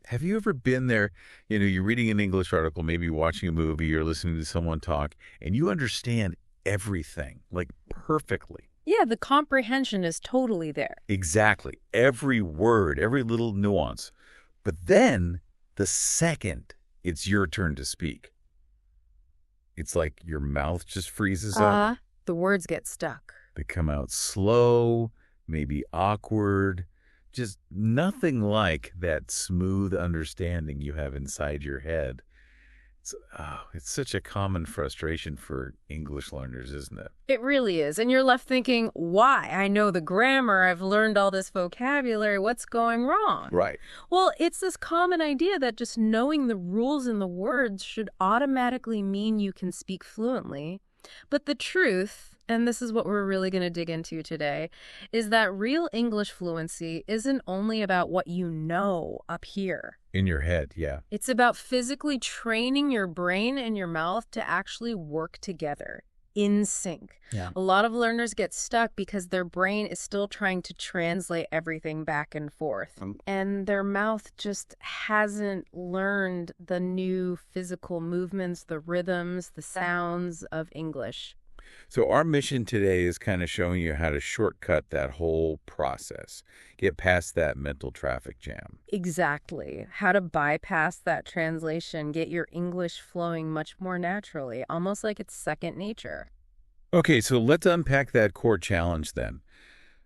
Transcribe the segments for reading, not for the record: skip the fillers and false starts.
Have you ever been there, you're reading an English article, maybe watching a movie, you're listening to someone talk, and you understand everything, like perfectly. Yeah, the comprehension is totally there. Exactly. Every word, every little nuance. But then, the second it's your turn to speak, it's like your mouth just freezes up. The words get stuck. They come out slow, maybe awkward, just nothing like that smooth understanding you have inside your head. It's such a common frustration for English learners, isn't it? It really is. And you're left thinking, why? I know the grammar. I've learned all this vocabulary. What's going wrong? Right. Well, it's this common idea that just knowing the rules and the words should automatically mean you can speak fluently. But the truth, and this is what we're really going to dig into today, is that real English fluency isn't only about what you know up here. In your head, yeah. It's about physically training your brain and your mouth to actually work together in sync. Yeah. A lot of learners get stuck because their brain is still trying to translate everything back and forth. And their mouth just hasn't learned the new physical movements, the rhythms, the sounds of English. So our mission today is kind of showing you how to shortcut that whole process, get past that mental traffic jam. Exactly. How to bypass that translation, get your English flowing much more naturally, almost like it's second nature. Okay, so let's unpack that core challenge then.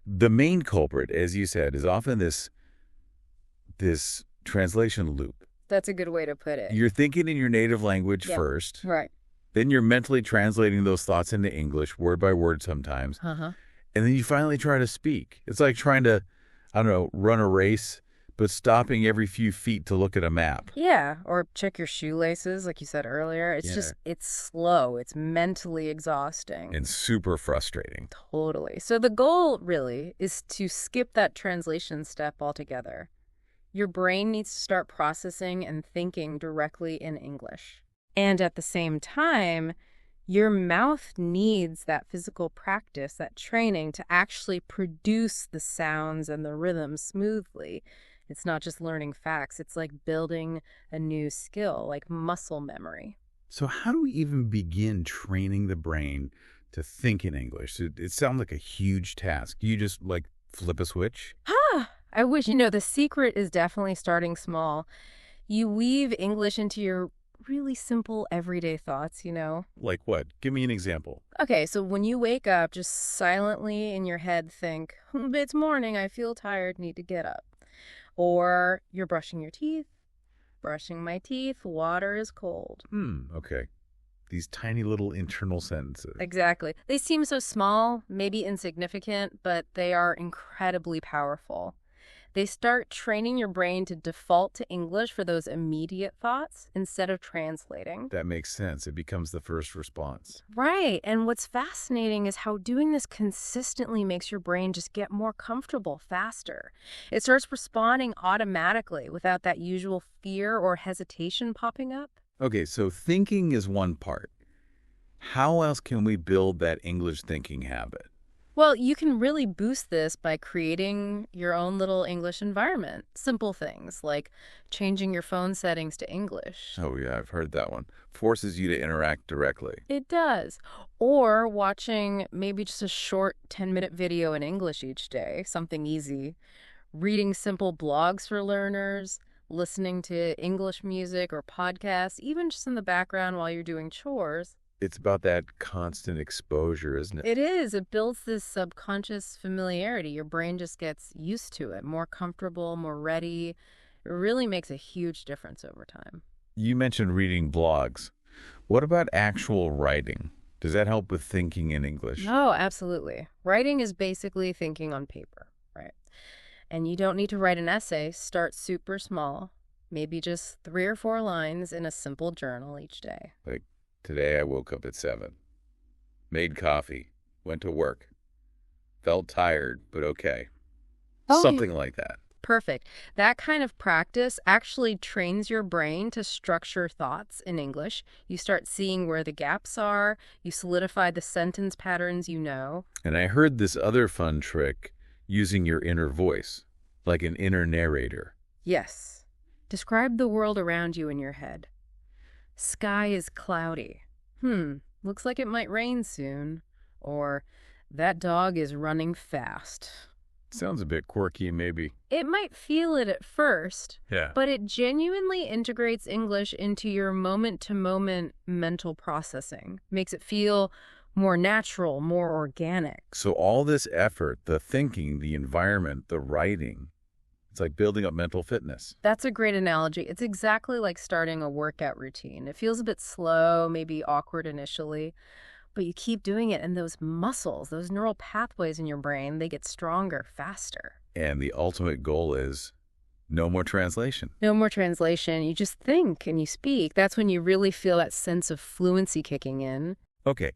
The main culprit, as you said, is often this translation loop. That's a good way to put it. You're thinking in your native language first. Right. Then you're mentally translating those thoughts into English, word by word sometimes. Uh-huh. And then you finally try to speak. It's like trying to, run a race, but stopping every few feet to look at a map. Yeah, or check your shoelaces, like you said earlier. It's slow. It's mentally exhausting. And super frustrating. Totally. So the goal, really, is to skip that translation step altogether. Your brain needs to start processing and thinking directly in English. And at the same time, your mouth needs that physical practice, that training to actually produce the sounds and the rhythm smoothly. It's not just learning facts. It's like building a new skill, like muscle memory. So how do we even begin training the brain to think in English? It sounds like a huge task. Do you just, flip a switch? I wish. The secret is definitely starting small. You weave English into your really simple everyday thoughts, Like what? Give me an example. Okay, so when you wake up, just silently in your head think, it's morning, I feel tired, need to get up. Or you're brushing your teeth, brushing my teeth, water is cold. Okay. These tiny little internal sentences. Exactly. They seem so small, maybe insignificant, but they are incredibly powerful. They start training your brain to default to English for those immediate thoughts instead of translating. That makes sense. It becomes the first response. Right. And what's fascinating is how doing this consistently makes your brain just get more comfortable faster. It starts responding automatically without that usual fear or hesitation popping up. Okay, so thinking is one part. How else can we build that English thinking habit? Well, you can really boost this by creating your own little English environment. Simple things like changing your phone settings to English. Oh, yeah, I've heard that one. Forces you to interact directly. It does. Or watching maybe just a short 10-minute video in English each day, something easy. Reading simple blogs for learners, listening to English music or podcasts, even just in the background while you're doing chores. It's about that constant exposure, isn't it? It is. It builds this subconscious familiarity. Your brain just gets used to it, more comfortable, more ready. It really makes a huge difference over time. You mentioned reading blogs. What about actual writing? Does that help with thinking in English? Oh, absolutely. Writing is basically thinking on paper, right? And you don't need to write an essay. Start super small, maybe just 3 or 4 lines in a simple journal each day. Like, today I woke up at 7, made coffee, went to work, felt tired, but okay. Something like that. Perfect. That kind of practice actually trains your brain to structure thoughts in English. You start seeing where the gaps are. You solidify the sentence patterns you know. And I heard this other fun trick, using your inner voice. like an inner narrator. Yes. Describe the world around you in your head. Sky is cloudy. Looks like it might rain soon. Or, that dog is running fast. Sounds a bit quirky, maybe. It might feel it at first, Yeah. but it genuinely integrates English into your moment-to-moment mental processing. Makes it feel more natural, more organic. So all this effort, the thinking, the environment, the writing, it's like building up mental fitness. That's a great analogy. It's exactly like starting a workout routine. It feels a bit slow, maybe awkward initially, but you keep doing it, and those muscles, those neural pathways in your brain, they get stronger faster. And the ultimate goal is no more translation. No more translation. You just think and you speak. That's when you really feel that sense of fluency kicking in. Okay,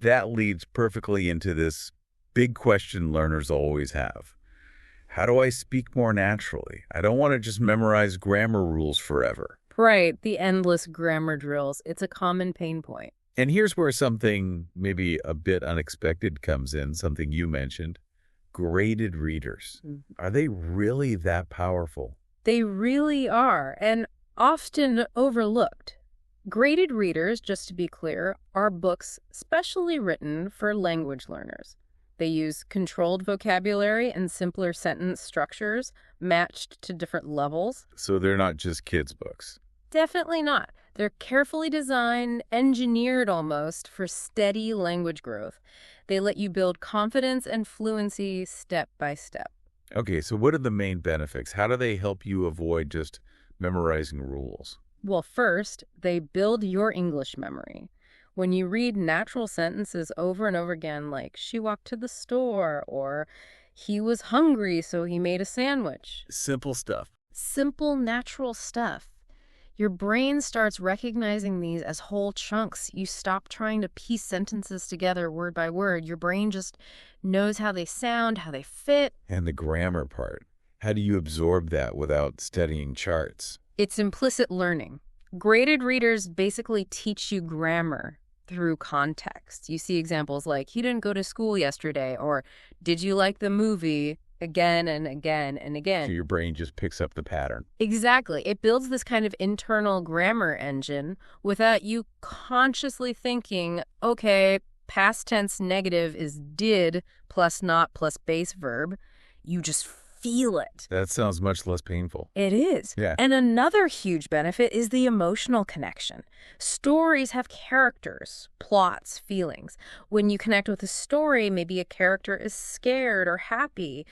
that leads perfectly into this big question learners always have. How do I speak more naturally? I don't want to just memorize grammar rules forever. Right, the endless grammar drills. It's a common pain point. And here's where something maybe a bit unexpected comes in, something you mentioned. Graded readers. Are they really that powerful? They really are, and often overlooked. Graded readers, just to be clear, are books specially written for language learners. They use controlled vocabulary and simpler sentence structures matched to different levels. So they're not just kids' books. Definitely not. They're carefully designed, engineered almost, for steady language growth. They let you build confidence and fluency step by step. Okay, so what are the main benefits? How do they help you avoid just memorizing rules? Well, first, they build your English memory. When you read natural sentences over and over again, like, she walked to the store, or he was hungry, so he made a sandwich. Simple stuff. Simple, natural stuff. Your brain starts recognizing these as whole chunks. You stop trying to piece sentences together word by word. Your brain just knows how they sound, how they fit. And the grammar part. How do you absorb that without studying charts? It's implicit learning. Graded readers basically teach you grammar through context. You see examples like, he didn't go to school yesterday, or did you like the movie? Again and again and again. So your brain just picks up the pattern. Exactly. It builds this kind of internal grammar engine without you consciously thinking, okay, past tense negative is did plus not plus base verb. You just feel it. That sounds much less painful. It is. Yeah. And another huge benefit is the emotional connection. Stories have characters, plots, feelings. When you connect with a story, maybe a character is scared or happy.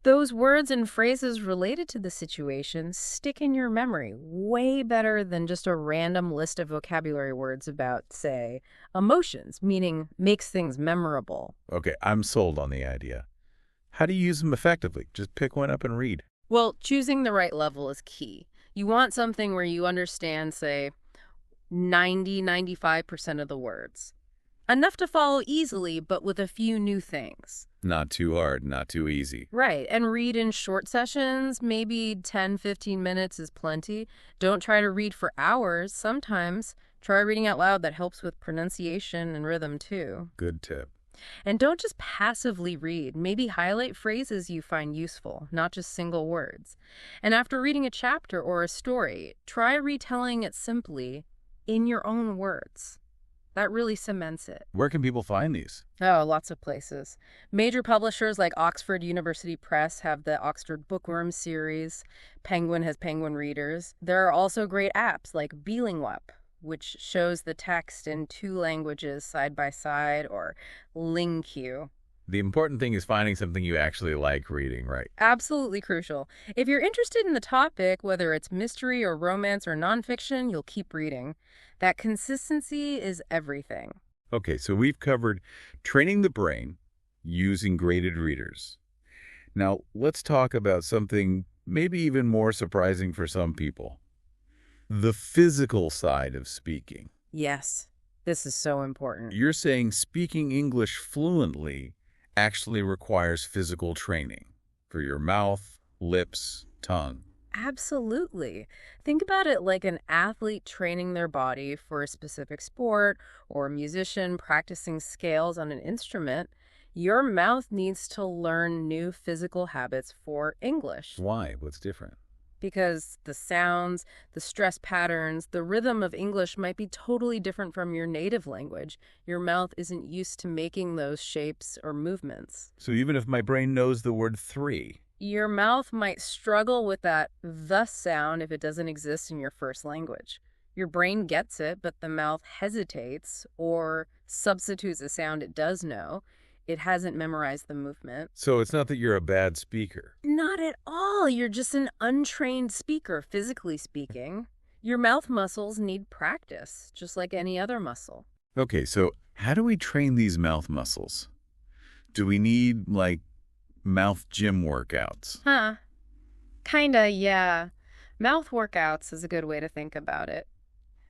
Those words and phrases related to the situation stick in your memory way better than just a random list of vocabulary words about, say, emotions, meaning makes things memorable. Okay, I'm sold on the idea. How do you use them effectively? Just pick one up and read. Well, choosing the right level is key. You want something where you understand, say, 95% of the words. Enough to follow easily, but with a few new things. Not too hard, not too easy. Right, and read in short sessions, maybe 10-15 minutes is plenty. Don't try to read for hours. Sometimes try reading out loud. That helps with pronunciation and rhythm too. Good tip. And don't just passively read. Maybe highlight phrases you find useful, not just single words. And after reading a chapter or a story, try retelling it simply in your own words. That really cements it. Where can people find these? Oh, lots of places. Major publishers like Oxford University Press have the Oxford Bookworm series. Penguin has Penguin Readers. There are also great apps like Bilingual, which shows the text in 2 languages side by side, or LingQ. The important thing is finding something you actually like reading, right? Absolutely crucial. If you're interested in the topic, whether it's mystery or romance or nonfiction, you'll keep reading. That consistency is everything. Okay, so we've covered training the brain using graded readers. Now, let's talk about something maybe even more surprising for some people. The physical side of speaking. Yes, this is so important. You're saying speaking English fluently actually requires physical training for your mouth, lips, tongue. Absolutely. Think about it like an athlete training their body for a specific sport, or a musician practicing scales on an instrument. Your mouth needs to learn new physical habits for English Why? What's different? because the sounds, the stress patterns, the rhythm of English might be totally different from your native language. Your mouth isn't used to making those shapes or movements. So even if my brain knows the word three, Your mouth might struggle with that the sound if it doesn't exist in your first language. Your brain gets it, but the mouth hesitates or substitutes a sound it does know. It hasn't memorized the movement. so it's not that you're a bad speaker. Not at all. You're just an untrained speaker, physically speaking. Your mouth muscles need practice, just like any other muscle. Okay, so how do we train these mouth muscles? Do we need, like, mouth gym workouts? Huh. Kinda, yeah. Mouth workouts is a good way to think about it.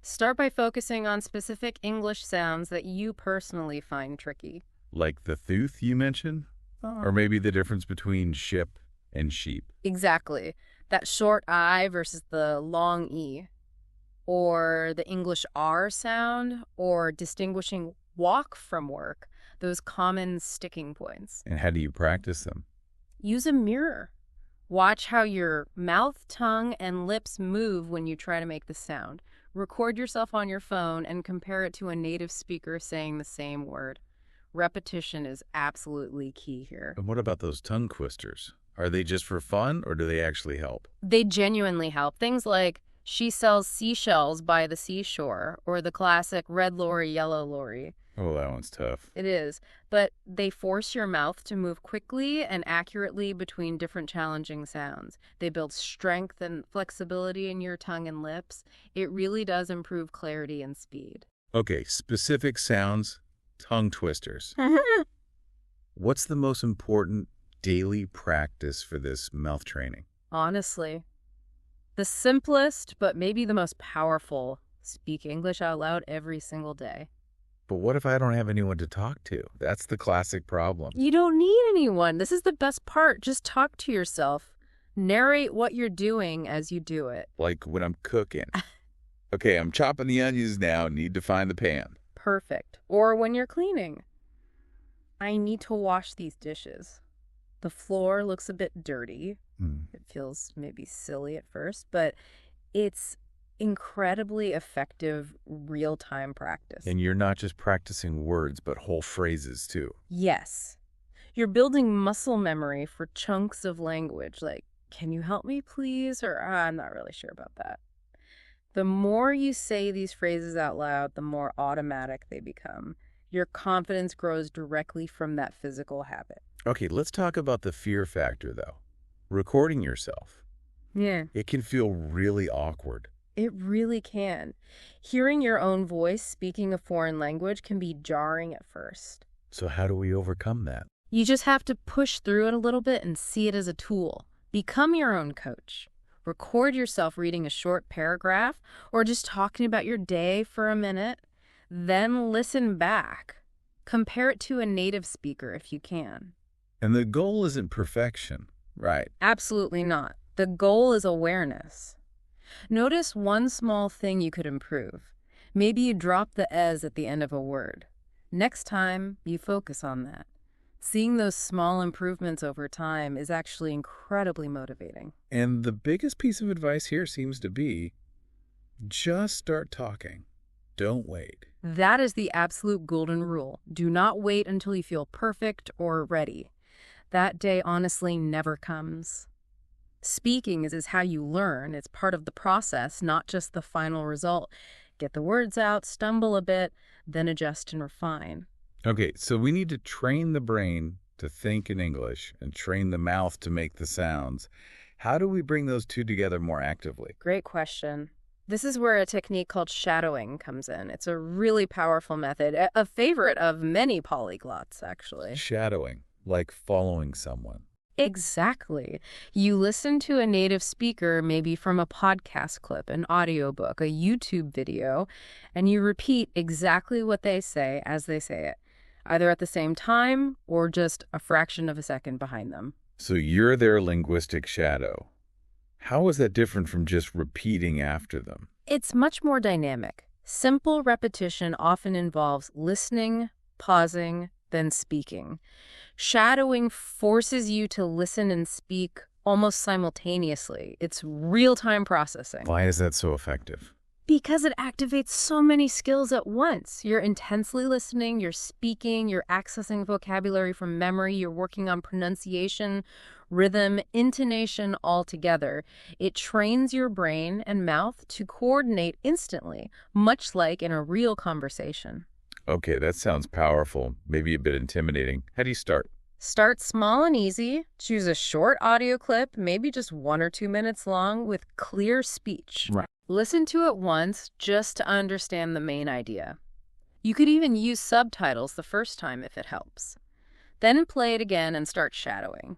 Start by focusing on specific English sounds that you personally find tricky. Like the tooth you mentioned? Or maybe the difference between ship and sheep. Exactly. That short I versus the long E. Or the English R sound, or distinguishing walk from work, those common sticking points. And how do you practice them? Use a mirror. Watch how your mouth, tongue, and lips move when you try to make the sound. Record yourself on your phone and compare it to a native speaker saying the same word. Repetition is absolutely key here. And what about those tongue twisters? Are they just for fun or do they actually help? They genuinely help. Things like, she sells seashells by the seashore, or the classic red lorry, yellow lorry. Oh, that one's tough. It is, but they force your mouth to move quickly and accurately between different challenging sounds. They build strength and flexibility in your tongue and lips. It really does improve clarity and speed. Okay, specific sounds, tongue twisters. What's the most important daily practice for this mouth training? Honestly, the simplest, but maybe the most powerful, speak English out loud every single day. But what if I don't have anyone to talk to? That's the classic problem. You don't need anyone. This is the best part. Just talk to yourself. Narrate what you're doing as you do it. Like when I'm cooking. Okay, I'm chopping the onions now, need to find the pan. Perfect. Or when you're cleaning. I need to wash these dishes. The floor looks a bit dirty. It feels maybe silly at first, but it's incredibly effective real-time practice. And you're not just practicing words, but whole phrases too. Yes. You're building muscle memory for chunks of language, like, can you help me please? Or I'm not really sure about that. The more you say these phrases out loud, the more automatic they become. Your confidence grows directly from that physical habit. Okay, let's talk about the fear factor though. Recording yourself. Yeah. It can feel really awkward. It really can. Hearing your own voice speaking a foreign language can be jarring at first. So how do we overcome that? You just have to push through it a little bit and see it as a tool. Become your own coach. Record yourself reading a short paragraph or just talking about your day for a minute. Then listen back. Compare it to a native speaker if you can. And the goal isn't perfection, right? Absolutely not. The goal is awareness. Notice one small thing you could improve. Maybe you drop the "es" at the end of a word. Next time, you focus on that. Seeing those small improvements over time is actually incredibly motivating. And the biggest piece of advice here seems to be just start talking. Don't wait. That is the absolute golden rule. Do not wait until you feel perfect or ready. That day honestly never comes. Speaking is how you learn. It's part of the process, not just the final result. Get the words out, stumble a bit, then adjust and refine. Okay, so we need to train the brain to think in English and train the mouth to make the sounds. How do we bring those two together more actively? Great question. This is where a technique called shadowing comes in. It's a really powerful method, a favorite of many polyglots, actually. Shadowing, like following someone. Exactly. You listen to a native speaker, maybe from a podcast clip, an audiobook, a YouTube video, and you repeat exactly what they say as they say it, either at the same time or just a fraction of a second behind them. So you're their linguistic shadow. How is that different from just repeating after them? It's much more dynamic. Simple repetition often involves listening, pausing, than speaking. Shadowing forces you to listen and speak almost simultaneously. It's real-time processing. Why is that so effective? Because it activates so many skills at once. You're intensely listening, you're speaking, you're accessing vocabulary from memory, you're working on pronunciation, rhythm, intonation all together. It trains your brain and mouth to coordinate instantly, much like in a real conversation. Okay, that sounds powerful, maybe a bit intimidating. How do you start? Start small and easy. Choose a short audio clip, maybe just 1 or 2 minutes long, with clear speech. Right. Listen to it once just to understand the main idea. You could even use subtitles the first time if it helps. Then play it again and start shadowing.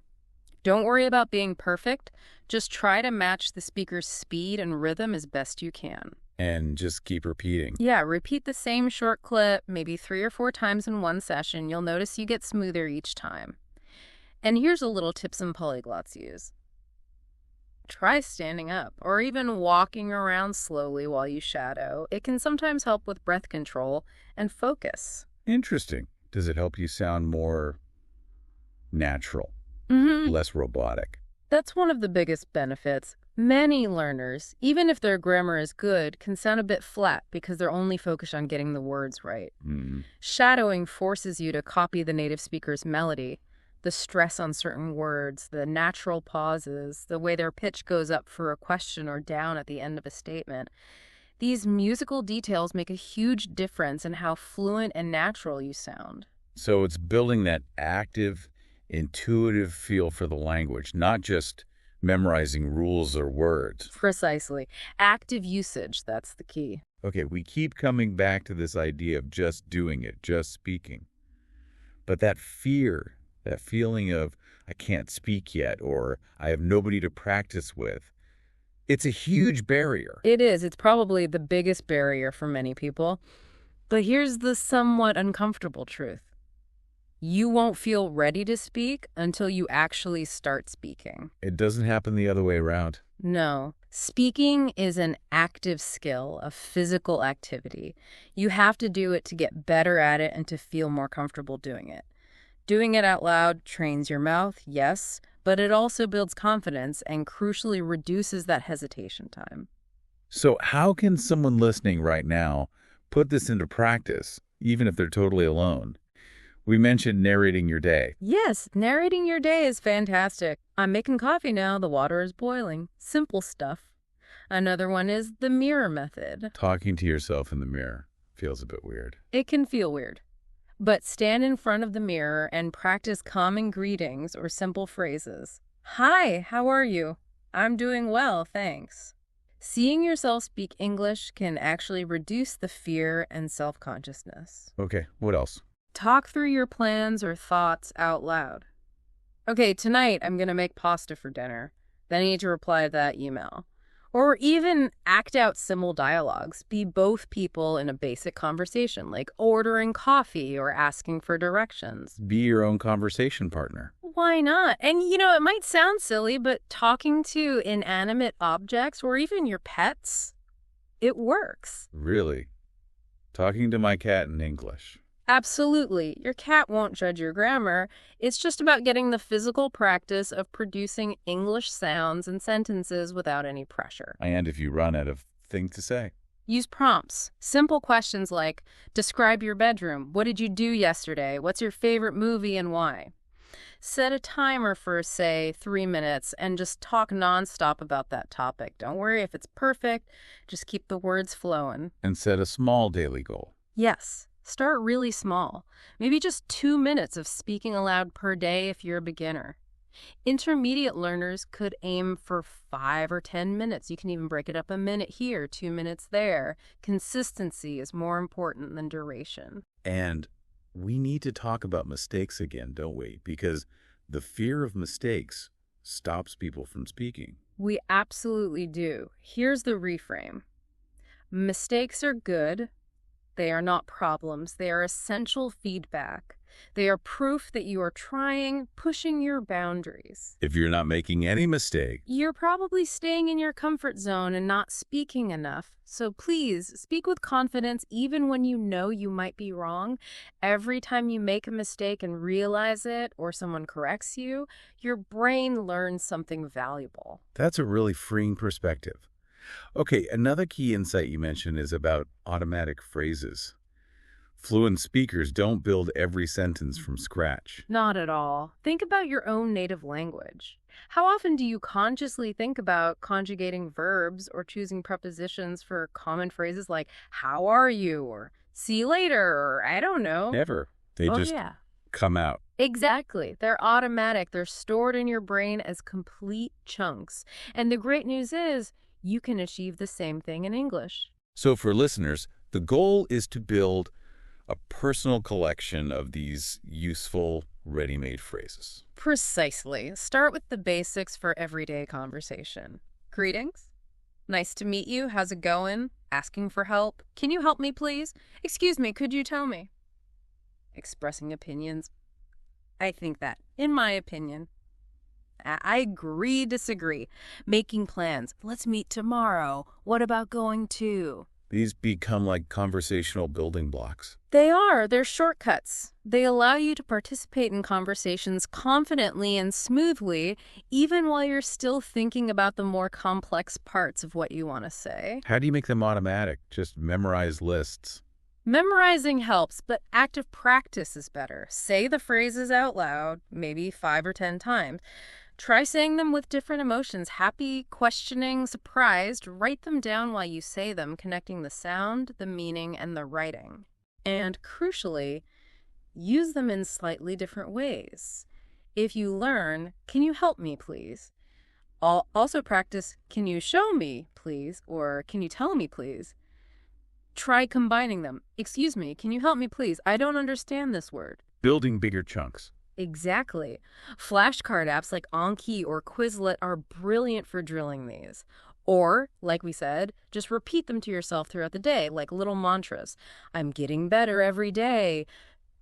Don't worry about being perfect. Just try to match the speaker's speed and rhythm as best you can. And just keep repeating. Yeah, repeat the same short clip, maybe 3 or 4 times in one session. You'll notice you get smoother each time. And here's a little tip some polyglots use. Try standing up or even walking around slowly while you shadow. It can sometimes help with breath control and focus. Interesting. Does it help you sound more natural, less robotic? That's one of the biggest benefits. Many learners, even if their grammar is good, can sound a bit flat because they're only focused on getting the words right. Shadowing forces you to copy the native speaker's melody, the stress on certain words, the natural pauses, the way their pitch goes up for a question or down at the end of a statement. These musical details make a huge difference in how fluent and natural you sound. So it's building that active, intuitive feel for the language, not just memorizing rules or words. Precisely. Active usage, that's the key. Okay, we keep coming back to this idea of just doing it, just speaking. But that fear, that feeling of, I can't speak yet, or I have nobody to practice with, it's a huge barrier. It is. It's probably the biggest barrier for many people. But here's the somewhat uncomfortable truth. You won't feel ready to speak until you actually start speaking. It doesn't happen the other way around. No. Speaking is an active skill, a physical activity. You have to do it to get better at it and to feel more comfortable doing it. Doing it out loud trains your mouth, yes, but it also builds confidence and crucially reduces that hesitation time. So how can someone listening right now put this into practice, even if they're totally alone? We mentioned narrating your day. Yes, narrating your day is fantastic. I'm making coffee now, the water is boiling. Simple stuff. Another one is the mirror method. Talking to yourself in the mirror feels a bit weird. It can feel weird. But stand in front of the mirror and practice common greetings or simple phrases. Hi, how are you? I'm doing well, thanks. Seeing yourself speak English can actually reduce the fear and self-consciousness. Okay, what else? Talk through your plans or thoughts out loud. Okay, tonight I'm going to make pasta for dinner. Then I need to reply to that email. Or even act out simple dialogues. Be both people in a basic conversation, like ordering coffee or asking for directions. Be your own conversation partner. Why not? And it might sound silly, but talking to inanimate objects or even your pets, it works. Really? Talking to my cat in English. Absolutely. Your cat won't judge your grammar. It's just about getting the physical practice of producing English sounds and sentences without any pressure. And if you run out of things to say. Use prompts. Simple questions like, describe your bedroom. What did you do yesterday? What's your favorite movie and why? Set a timer for, say, 3 minutes and just talk nonstop about that topic. Don't worry if it's perfect. Just keep the words flowing. And set a small daily goal. Yes. Start really small. Maybe just 2 minutes of speaking aloud per day if you're a beginner. Intermediate learners could aim for 5 or 10 minutes. You can even break it up a minute here, 2 minutes there. Consistency is more important than duration. And we need to talk about mistakes again, don't we? Because the fear of mistakes stops people from speaking. We absolutely do. Here's the reframe. Mistakes are good. They are not problems. They are essential feedback. They are proof that you are trying, pushing your boundaries. If you're not making any mistake. You're probably staying in your comfort zone and not speaking enough. So please, speak with confidence even when you know you might be wrong. Every time you make a mistake and realize it, or someone corrects you, your brain learns something valuable. That's a really freeing perspective. Okay, another key insight you mentioned is about automatic phrases. Fluent speakers don't build every sentence from scratch. Not at all. Think about your own native language. How often do you consciously think about conjugating verbs or choosing prepositions for common phrases like, how are you, or see you later, or I don't know? Never. They Oh, just yeah. come out. Exactly. They're automatic. They're stored in your brain as complete chunks. And the great news is, you can achieve the same thing in English. So for listeners, the goal is to build a personal collection of these useful, ready-made phrases. Precisely. Start with the basics for everyday conversation. Greetings. Nice to meet you. How's it going? Asking for help. Can you help me, please? Excuse me, could you tell me? Expressing opinions. I think that, in my opinion. I agree, disagree. Making plans. Let's meet tomorrow. What about going to? These become like conversational building blocks. They are. They're shortcuts. They allow you to participate in conversations confidently and smoothly, even while you're still thinking about the more complex parts of what you want to say. How do you make them automatic? Just memorize lists. Memorizing helps, but active practice is better. Say the phrases out loud, maybe 5 or 10 times. Try saying them with different emotions: happy, questioning, surprised. Write them down while you say them, connecting the sound, the meaning, and the writing. And crucially, use them in slightly different ways. If you learn, can you help me, please? Also practice, can you show me, please? Or can you tell me, please? Try combining them. Excuse me, can you help me, please? I don't understand this word. Building bigger chunks. Exactly. Flashcard apps like Anki or Quizlet are brilliant for drilling these. Or, like we said, just repeat them to yourself throughout the day, like little mantras. I'm getting better every day.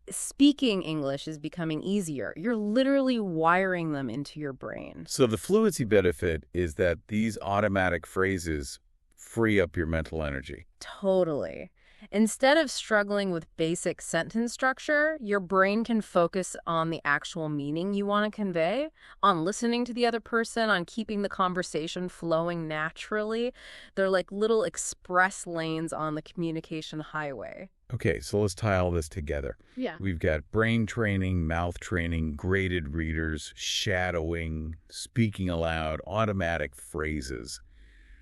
Speaking English is becoming easier. You're literally wiring them into your brain. So the fluency benefit is that these automatic phrases free up your mental energy. Totally. Instead of struggling with basic sentence structure, your brain can focus on the actual meaning you want to convey, on listening to the other person, on keeping the conversation flowing naturally. They're like little express lanes on the communication highway. Okay, so let's tie all this together. Yeah. We've got brain training, mouth training, graded readers, shadowing, speaking aloud, automatic phrases.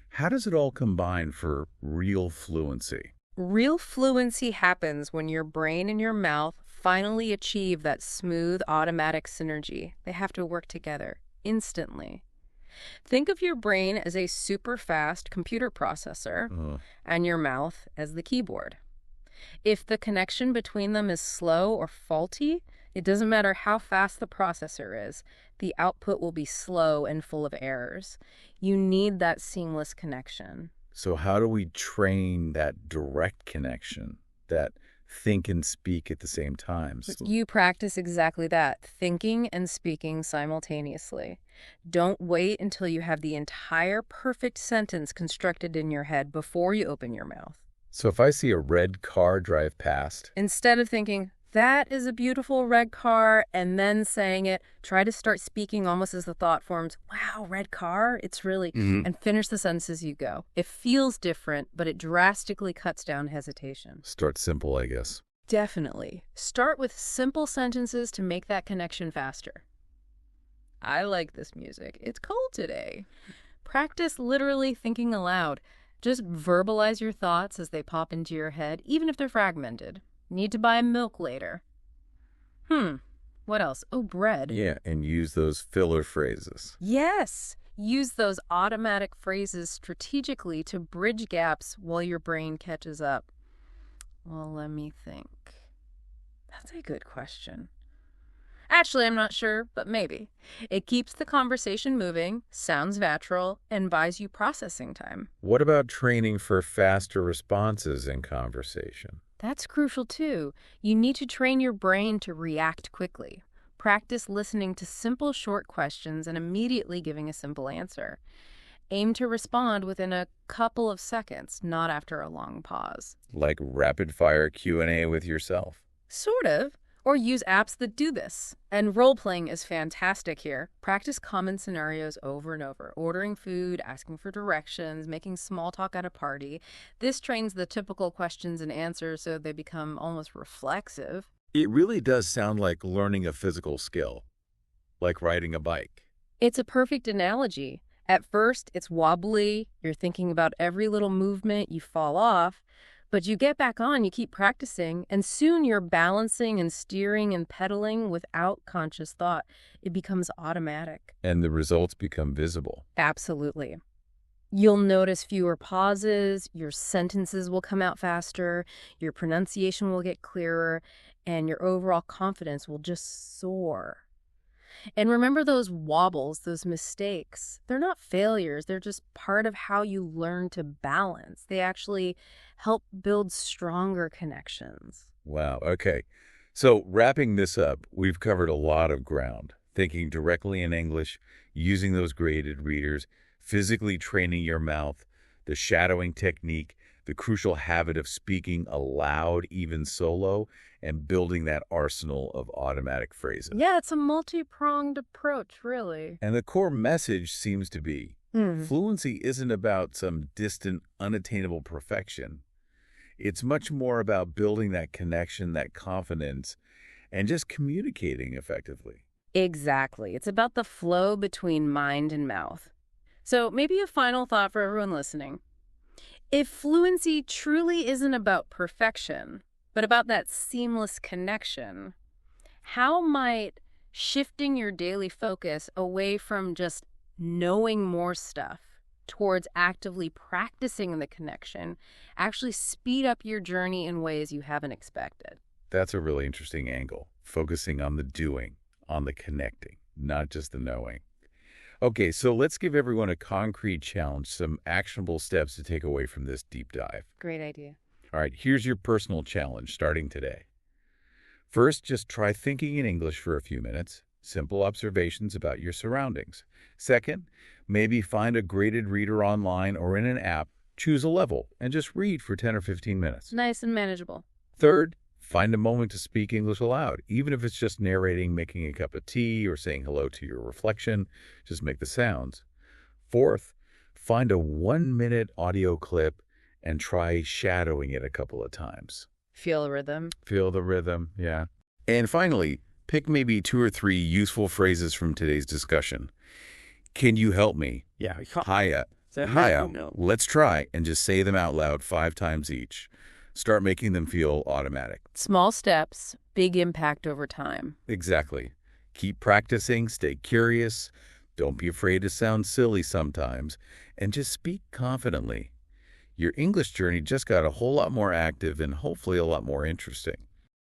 How does it all combine for real fluency? Real fluency happens when your brain and your mouth finally achieve that smooth, automatic synergy. They have to work together instantly. Think of your brain as a super fast computer processor and your mouth as the keyboard. If the connection between them is slow or faulty, it doesn't matter how fast the processor is, the output will be slow and full of errors. You need that seamless connection. So how do we train that direct connection, that think and speak at the same time? You practice exactly that, thinking and speaking simultaneously. Don't wait until you have the entire perfect sentence constructed in your head before you open your mouth. So if I see a red car drive past, instead of thinking, that is a beautiful red car, and then saying it, try to start speaking almost as the thought forms, wow, red car, it's really, and finish the sentence as you go. It feels different, but it drastically cuts down hesitation. Start simple, I guess. Definitely. Start with simple sentences to make that connection faster. I like this music. It's cold today. Practice literally thinking aloud. Just verbalize your thoughts as they pop into your head, even if they're fragmented. Need to buy milk later. What else? Oh, bread. Yeah, and use those filler phrases. Yes. Use those automatic phrases strategically to bridge gaps while your brain catches up. Well, let me think. That's a good question. Actually, I'm not sure, but maybe. It keeps the conversation moving, sounds natural, and buys you processing time. What about training for faster responses in conversation? That's crucial too. You need to train your brain to react quickly. Practice listening to simple, short questions and immediately giving a simple answer. Aim to respond within a couple of seconds, not after a long pause. Like rapid fire Q&A with yourself. Sort of. Or use apps that do this. And role playing is fantastic here. Practice common scenarios over and over. Ordering food, asking for directions, making small talk at a party. This trains the typical questions and answers so they become almost reflexive. It really does sound like learning a physical skill, like riding a bike. It's a perfect analogy. At first, it's wobbly. You're thinking about every little movement, you fall off. But you get back on, you keep practicing, and soon you're balancing and steering and pedaling without conscious thought. It becomes automatic. And the results become visible. Absolutely. You'll notice fewer pauses, your sentences will come out faster, your pronunciation will get clearer, and your overall confidence will just soar. And remember those wobbles, those mistakes. They're not failures. They're just part of how you learn to balance. They actually help build stronger connections. Wow. Okay. So wrapping this up, we've covered a lot of ground. Thinking directly in English, using those graded readers, physically training your mouth, the shadowing technique, the crucial habit of speaking aloud, even solo, and building that arsenal of automatic phrases. Yeah, it's a multi-pronged approach, really. And the core message seems to be, fluency isn't about some distant, unattainable perfection. It's much more about building that connection, that confidence, and just communicating effectively. Exactly. It's about the flow between mind and mouth. So maybe a final thought for everyone listening. If fluency truly isn't about perfection, but about that seamless connection, how might shifting your daily focus away from just knowing more stuff towards actively practicing the connection actually speed up your journey in ways you haven't expected? That's a really interesting angle, focusing on the doing, on the connecting, not just the knowing. Okay, so let's give everyone a concrete challenge, some actionable steps to take away from this deep dive. Great idea. All right, here's your personal challenge starting today. First, just try thinking in English for a few minutes, simple observations about your surroundings. Second, maybe find a graded reader online or in an app, choose a level, and just read for 10 or 15 minutes. Nice and manageable. Third, find a moment to speak English aloud, even if it's just narrating, making a cup of tea, or saying hello to your reflection. Just make the sounds. Fourth, find a 1-minute audio clip and try shadowing it a couple of times. Feel the rhythm. Feel the rhythm, yeah. And finally, pick maybe 2 or 3 useful phrases from today's discussion. Can you help me? Yeah. Hiya. So, Hiya. no. Let's try and just say them out loud 5 times each. Start making them feel automatic. Small steps, big impact over time. Exactly. Keep practicing, stay curious, don't be afraid to sound silly sometimes, and just speak confidently. Your English journey just got a whole lot more active and hopefully a lot more interesting.